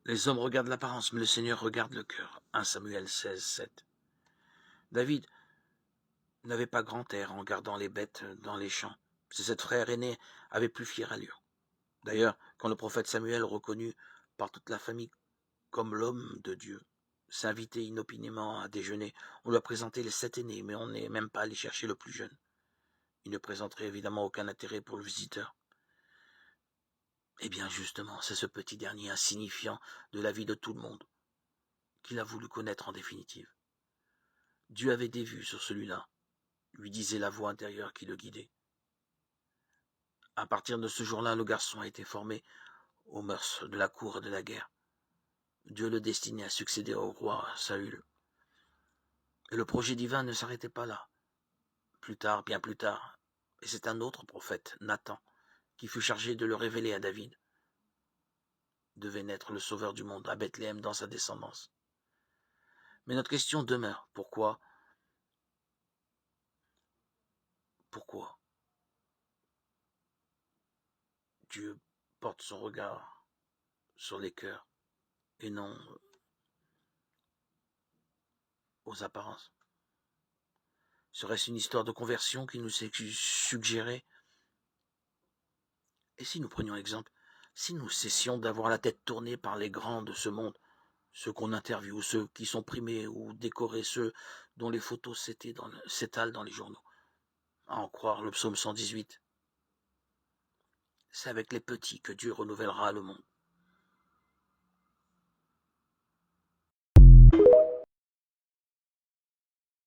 Les hommes regardent l'apparence, mais le Seigneur regarde le cœur. 1 Samuel 16, 7. David n'avait pas grand air en gardant les bêtes dans les champs. Ses 7 frères aînés avaient plus fière allure. D'ailleurs, quand le prophète Samuel, reconnu par toute la famille comme l'homme de Dieu, s'invitait inopinément à déjeuner, on lui a présenté les 7 aînés, mais on n'est même pas allé chercher le plus jeune. Il ne présenterait évidemment aucun intérêt pour le visiteur. Eh bien justement, c'est ce petit dernier insignifiant de la vie de tout le monde qu'il a voulu connaître en définitive. Dieu avait des vues sur celui-là, lui disait la voix intérieure qui le guidait. À partir de ce jour-là, le garçon a été formé aux mœurs de la cour et de la guerre. Dieu le destinait à succéder au roi Saül. Et le projet divin ne s'arrêtait pas là. Plus tard, bien plus tard, et c'est un autre prophète, Nathan, qui fut chargé de le révéler à David, devait naître le sauveur du monde à Bethléem dans sa descendance. Mais notre question demeure, pourquoi Dieu porte son regard sur les cœurs et non aux apparences? Serait-ce une histoire de conversion qui nous est suggérée? Et si nous prenions exemple, si nous cessions d'avoir la tête tournée par les grands de ce monde, ceux qu'on interviewe, ceux qui sont primés ou décorés, ceux dont les photos s'étalent dans les journaux, à en croire le psaume 118, c'est avec les petits que Dieu renouvellera le monde.